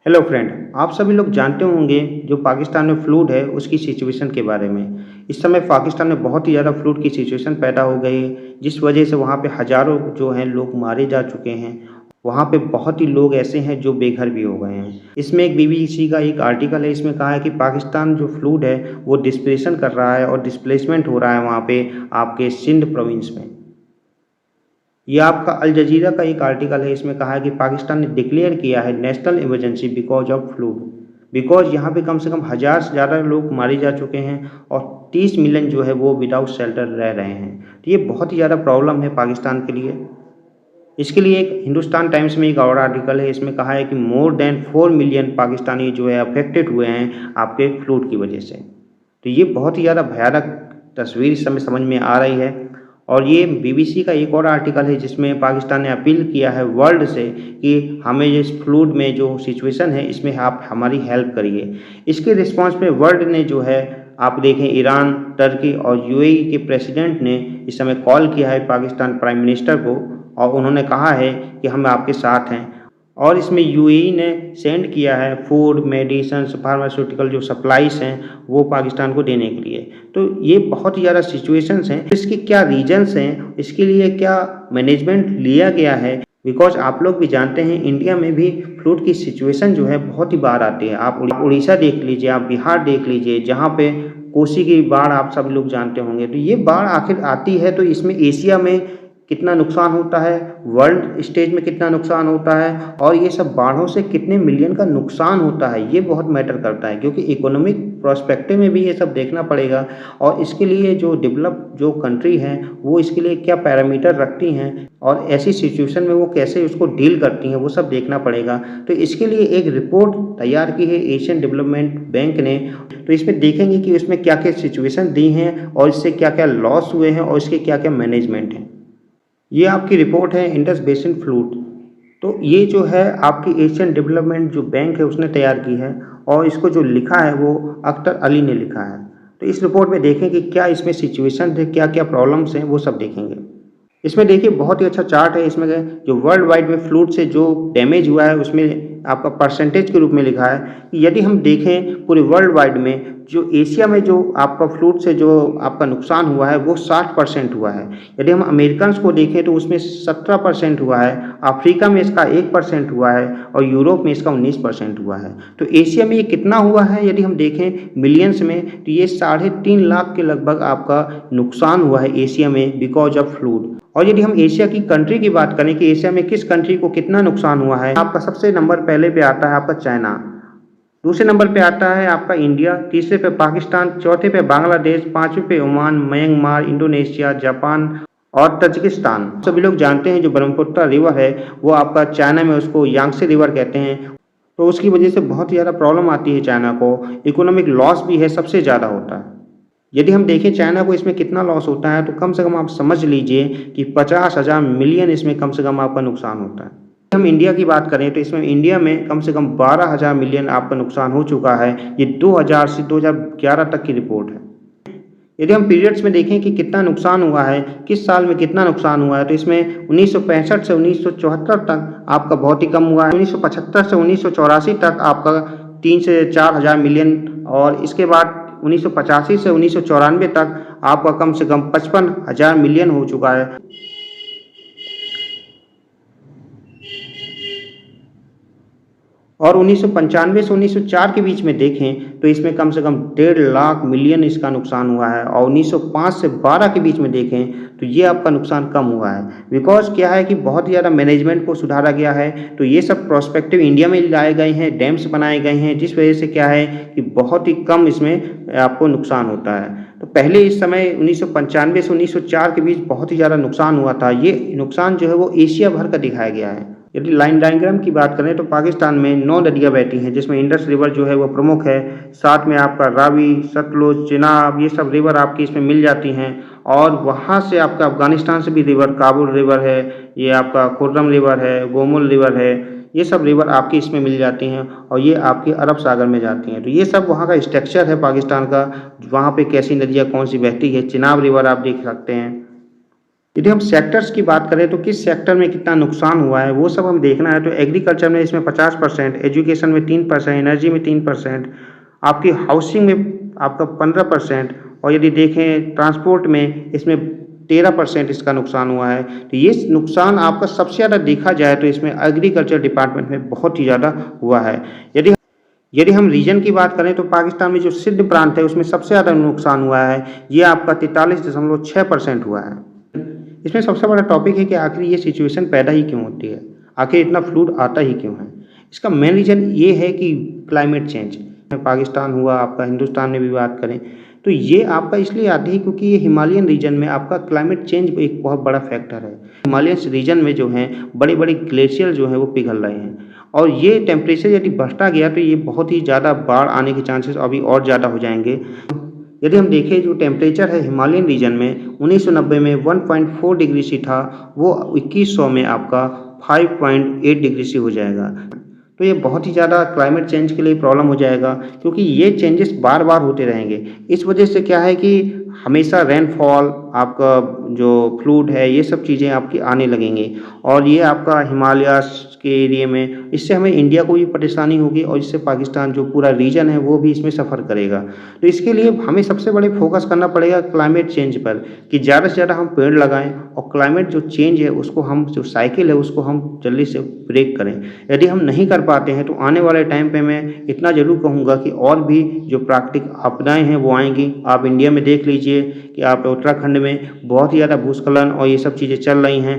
Hello friend, आप सभी लोग जानते होंगे जो पाकिस्तान में फ्लूड है उसकी सिचुएशन के बारे में। इस समय पाकिस्तान में बहुत ही ज़्यादा फ्लूड की सिचुएशन पैदा हो गई है, जिस वजह से वहाँ पे हज़ारों जो हैं लोग मारे जा चुके हैं। वहाँ पे बहुत ही लोग ऐसे हैं जो बेघर भी हो गए हैं। इसमें एक बीबीसी का एक आर्टिकल है, इसमें कहा है कि पाकिस्तान जो फ्लूड है वो डिस्प्लेशन कर रहा है और डिस्प्लेसमेंट हो रहा है वहाँ पे आपके सिंध प्रोविंस में। ये आपका अल जजीरा का एक आर्टिकल है, इसमें कहा है कि पाकिस्तान ने डिक्लेयर किया है national emergency because of fluid. Because यहाँ पे कम से कम 1000 से ज़्यादा लोग मारे जा चुके हैं और 30 मिलियन जो है वो विदाउट शेल्टर रह रहे हैं। तो ये बहुत ही ज़्यादा प्रॉब्लम है पाकिस्तान के लिए। इसके लिए एक हिंदुस्तान टाइम्स में एक और आर्टिकल है, इसमें कहा है कि मोर देन 4 मिलियन पाकिस्तानी जो है अफेक्टेड हुए हैं आपके फ्लूड की वजह से। तो ये बहुत ही ज़्यादा भयानक तस्वीर इस समय समझ में आ रही है। और ये बीबीसी का एक और आर्टिकल है जिसमें पाकिस्तान ने अपील किया है वर्ल्ड से कि हमें इस फ्लूड में जो सिचुएशन है इसमें आप हमारी हेल्प करिए। इसके रिस्पांस में वर्ल्ड ने जो है आप देखें ईरान, टर्की और यूएई के प्रेसिडेंट ने इस समय कॉल किया है पाकिस्तान प्राइम मिनिस्टर को और उन्होंने कहा है कि हम आपके साथ हैं। और इसमें यूएई ने सेंड किया है फूड, मेडिसिन, फार्मास्यूटिकल जो सप्लाईज हैं वो पाकिस्तान को देने के लिए। तो ये बहुत ही ज़्यादा सिचुएशंस हैं। इसके क्या रीजंस हैं, इसके लिए क्या मैनेजमेंट लिया गया है। बिकॉज आप लोग भी जानते हैं इंडिया में भी फ्लूड की सिचुएशन जो है बहुत ही बार आती है। आप उड़ीसा देख लीजिए, आप बिहार देख लीजिए, जहाँ पे कोसी की बाढ़ आप सब लोग जानते होंगे। तो ये बाढ़ आखिर आती है तो इसमें एशिया में कितना नुकसान होता है, वर्ल्ड स्टेज में कितना नुकसान होता है और ये सब बाढ़ों से कितने मिलियन का नुकसान होता है, ये बहुत मैटर करता है। क्योंकि इकोनॉमिक प्रोस्पेक्टिव में भी ये सब देखना पड़ेगा और इसके लिए जो डेवलप जो कंट्री हैं वो इसके लिए क्या पैरामीटर रखती हैं और ऐसी सिचुएशन में वो कैसे उसको डील करती हैं वो सब देखना पड़ेगा। तो इसके लिए एक रिपोर्ट तैयार की है एशियन डेवलपमेंट बैंक ने। तो इसमें देखेंगे कि इसमें क्या क्या सिचुएशन दी हैं और इससे क्या क्या लॉस हुए हैं और इसके क्या क्या मैनेजमेंट हैं। ये आपकी रिपोर्ट है इंडस बेसिन फ्लूड। तो ये जो है आपकी एशियन डेवलपमेंट जो बैंक है उसने तैयार की है और इसको जो लिखा है वो अख्तर अली ने लिखा है। तो इस रिपोर्ट में देखें कि क्या इसमें सिचुएशन थे, क्या क्या प्रॉब्लम्स हैं, वो सब देखेंगे। इसमें देखिए बहुत ही अच्छा चार्ट है। इसमें जो वर्ल्ड वाइड में फ्लूड से जो डैमेज हुआ है उसमें आपका परसेंटेज के रूप में लिखा है कि यदि हम देखें पूरे वर्ल्ड वाइड में जो एशिया में जो आपका फ्लूड से जो आपका नुकसान हुआ है वो 60% हुआ है। यदि हम अमेरिकन को देखें तो उसमें 17% हुआ है, अफ्रीका में इसका 1% हुआ है और यूरोप में इसका 19% हुआ है। तो एशिया में ये कितना हुआ है यदि हम देखें मिलियंस में तो ये 3.5 लाख के लगभग आपका नुकसान हुआ है एशिया में बिकॉज ऑफ फ्लूड। और यदि हम एशिया की कंट्री की बात करें कि एशिया में किस कंट्री को कितना नुकसान हुआ है, आपका सबसे नंबर पहले पे आता है आपका चाइना, दूसरे नंबर पे आता है आपका इंडिया, तीसरे पे पाकिस्तान, चौथे पे बांग्लादेश, पांचवें पे ओमान, म्यांमार, इंडोनेशिया, जापान और तजिकिस्तान। सभी लोग जानते हैं जो ब्रह्मपुत्र रिवर है वो आपका चाइना में उसको यांगसे रिवर कहते हैं। तो उसकी वजह से बहुत ही ज़्यादा प्रॉब्लम आती है चाइना को। इकोनॉमिक लॉस भी है, सबसे ज़्यादा होता है। यदि हम देखें चाइना को इसमें कितना लॉस होता है तो कम से कम आप समझ लीजिए कि 50,000 मिलियन इसमें कम से कम आपका नुकसान होता है। हम इंडिया की बात करें तो इसमें इंडिया में कम से कम 12,000 मिलियन आपका नुकसान हो चुका है। ये 2000 से 2011 तक की रिपोर्ट है। यदि हम पीरियड्स में देखें कि कितना नुकसान हुआ है, किस साल में कितना नुकसान हुआ है, तो इसमें 1965 से 1974 तक आपका बहुत ही कम हुआ है। 1975 से 1984 तक आपका 3 से 4,000 मिलियन और इसके बाद 1985 से 1994 तक आपका कम से कम 55,000 मिलियन हो चुका है। और 1995 से 1904 के बीच में देखें तो इसमें कम से कम 1.5 लाख मिलियन इसका नुकसान हुआ है। और 1905 से 12 के बीच में देखें तो ये आपका नुकसान कम हुआ है। बिकॉज क्या है कि बहुत ही ज़्यादा मैनेजमेंट को सुधारा गया है। तो ये सब प्रोस्पेक्टिव इंडिया में लाए गए हैं, डैम्स बनाए गए हैं, जिस वजह से क्या है कि बहुत ही कम इसमें आपको नुकसान होता है। तो पहले इस समय 1995 से 1904 के बीच बहुत ही ज़्यादा नुकसान हुआ था। ये नुकसान जो है वो एशिया भर का दिखाया गया है। यदि लाइन डायग्राम की बात करें तो पाकिस्तान में 9 नदियाँ बहती हैं जिसमें इंडस रिवर जो है वो प्रमुख है। साथ में आपका रावी, सतलुज, चिनाब, ये सब रिवर आपकी इसमें मिल जाती हैं। और वहाँ से आपका अफगानिस्तान से भी रिवर, काबुल रिवर है, ये आपका खुर्रम रिवर है, गोमुल रिवर है, ये सब रिवर आपकी इसमें मिल जाती हैं और ये आपके अरब सागर में जाती हैं। तो ये सब वहाँ का स्ट्रक्चर है पाकिस्तान का, वहाँ पे कैसी नदियाँ कौन सी बहती है। चिनाब रिवर आप देख सकते हैं। यदि हम सेक्टर्स की बात करें तो किस सेक्टर में कितना नुकसान हुआ है, वो सब हमें देखना है। तो एग्रीकल्चर में इसमें 50%, एजुकेशन में 3%, एनर्जी में 3%, आपकी हाउसिंग में आपका 15%, और यदि देखें ट्रांसपोर्ट में इसमें 13% इसका नुकसान हुआ है। तो ये नुकसान आपका सबसे ज़्यादा देखा जाए तो इसमें एग्रीकल्चर डिपार्टमेंट में बहुत ही ज़्यादा हुआ है। यदि यदि हम रीजन की बात करें तो पाकिस्तान में जो सिंध प्रांत है उसमें सबसे ज़्यादा नुकसान हुआ है, ये आपका 43.6% हुआ है। इसमें सबसे बड़ा टॉपिक है कि आखिर ये सिचुएशन पैदा ही क्यों होती है, आखिर इतना फ्लूड आता ही क्यों है। इसका मेन रीज़न ये है कि क्लाइमेट चेंज। पाकिस्तान हुआ, आपका हिंदुस्तान में भी बात करें तो ये आपका इसलिए आती है क्योंकि ये हिमालयन रीजन में आपका क्लाइमेट चेंज एक बहुत बड़ा फैक्टर है। हिमालयन रीजन में जो है बड़े बड़े ग्लेशियर जो है वो पिघल रहे हैं, और ये टेम्परेचर यदि बढ़ता गया तो ये बहुत ही ज़्यादा बाढ़ आने के चांसेस अभी और ज़्यादा हो जाएंगे। यदि हम देखें जो टेम्परेचर है हिमालयन रीजन में 1990 में 1.4 डिग्री सी था, वो 2100 में आपका 5.8 डिग्री सी हो जाएगा। तो ये बहुत ही ज़्यादा क्लाइमेट चेंज के लिए प्रॉब्लम हो जाएगा, क्योंकि ये चेंजेस बार बार होते रहेंगे। इस वजह से क्या है कि हमेशा रेनफॉल, आपका जो फ्लूड है, ये सब चीज़ें आपकी आने लगेंगी, और ये आपका हिमालयास के एरिया में, इससे हमें इंडिया को भी परेशानी होगी, और इससे पाकिस्तान जो पूरा रीजन है वो भी इसमें सफ़र करेगा। तो इसके लिए हमें सबसे बड़े फोकस करना पड़ेगा क्लाइमेट चेंज पर, कि ज़्यादा से ज़्यादा हम पेड़ लगाएं, और क्लाइमेट जो चेंज है उसको हम, जो साइकिल है उसको हम जल्दी से ब्रेक करें। यदि हम नहीं कर पाते हैं तो आने वाले टाइम पे मैं इतना ज़रूर कहूँगा कि और भी जो प्राकृतिक आपदाएं हैं वो आएंगी। आप इंडिया में देख लीजिए कि आप उत्तराखंड में बहुत ही ज़्यादा भूस्खलन और ये सब चीज़ें चल रही हैं,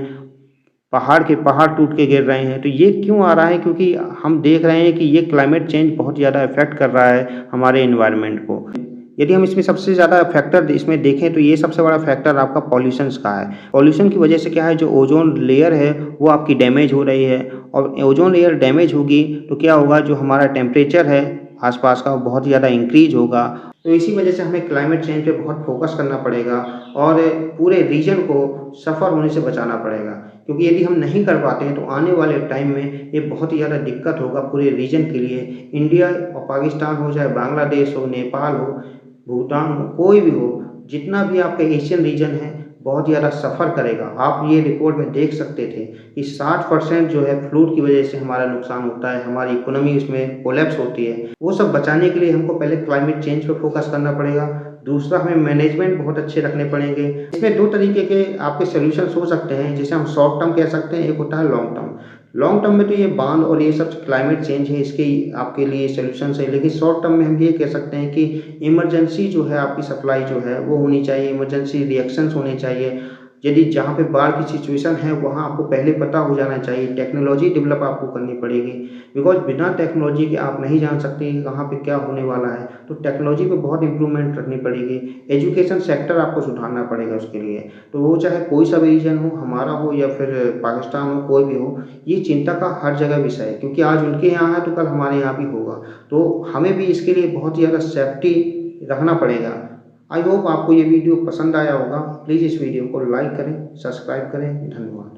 पहाड़ के पहाड़ टूट के गिर रहे हैं। तो ये क्यों आ रहा है? क्योंकि हम देख रहे हैं कि ये क्लाइमेट चेंज बहुत ज़्यादा इफेक्ट कर रहा है हमारे एनवायरनमेंट को। यदि हम इसमें सबसे ज़्यादा फैक्टर इसमें देखें तो ये सबसे बड़ा फैक्टर आपका पॉल्यूशंस का है। पॉल्यूशन की वजह से क्या है, जो ओजोन लेयर है वो आपकी डैमेज हो रही है, और ओजोन लेयर डैमेज होगी तो क्या होगा, जो हमारा टेम्परेचर है आसपास का वो बहुत ज़्यादा इंक्रीज होगा। तो इसी वजह से हमें क्लाइमेट चेंज पे बहुत फोकस करना पड़ेगा, और पूरे रीजन को सफ़र होने से बचाना पड़ेगा, क्योंकि यदि हम नहीं कर पाते हैं तो आने वाले टाइम में ये बहुत ही ज़्यादा दिक्कत होगा पूरे रीजन के लिए। इंडिया और पाकिस्तान हो, चाहे बांग्लादेश हो, नेपाल हो, भूटान हो, कोई भी हो, जितना भी आपका एशियन रीजन है बहुत ज़्यादा सफ़र करेगा। आप ये रिपोर्ट में देख सकते थे कि 60% जो है फ्लूड की वजह से हमारा नुकसान होता है, हमारी इकोनॉमी उसमें कोलैप्स होती है। वो सब बचाने के लिए हमको पहले क्लाइमेट चेंज पे फोकस करना पड़ेगा, दूसरा हमें मैनेजमेंट बहुत अच्छे रखने पड़ेंगे। इसमें 2 तरीके के आपके सॉल्यूशंस हो सकते हैं, जिसे हम शॉर्ट टर्म कह सकते हैं, एक होता है लॉन्ग टर्म। लॉन्ग टर्म में तो ये बांध और ये सब क्लाइमेट चेंज है, इसके आपके लिए सॉल्यूशंस है। लेकिन शॉर्ट टर्म में हम ये कह सकते हैं कि इमरजेंसी जो है आपकी सप्लाई जो है वो होनी चाहिए, इमरजेंसी रिएक्शंस होने चाहिए। यदि जहाँ पे बाढ़ की सिचुएशन है वहाँ आपको पहले पता हो जाना चाहिए, टेक्नोलॉजी डेवलप आपको करनी पड़ेगी, बिकॉज बिना टेक्नोलॉजी के आप नहीं जान सकते कि कहाँ पे क्या होने वाला है। तो टेक्नोलॉजी पे बहुत इंप्रूवमेंट रखनी पड़ेगी, एजुकेशन सेक्टर आपको सुधारना पड़ेगा उसके लिए। तो वो चाहे कोई सा भी रीजन हो, हमारा हो या फिर पाकिस्तान हो, कोई भी हो, ये चिंता का हर जगह विषय है, क्योंकि आज उनके यहाँ है तो कल हमारे यहाँ भी होगा। तो हमें भी इसके लिए बहुत ज़्यादा सेफ्टी रखना पड़ेगा। आई होप आपको ये वीडियो पसंद आया होगा। प्लीज़ इस वीडियो को लाइक करें, सब्सक्राइब करें। धन्यवाद।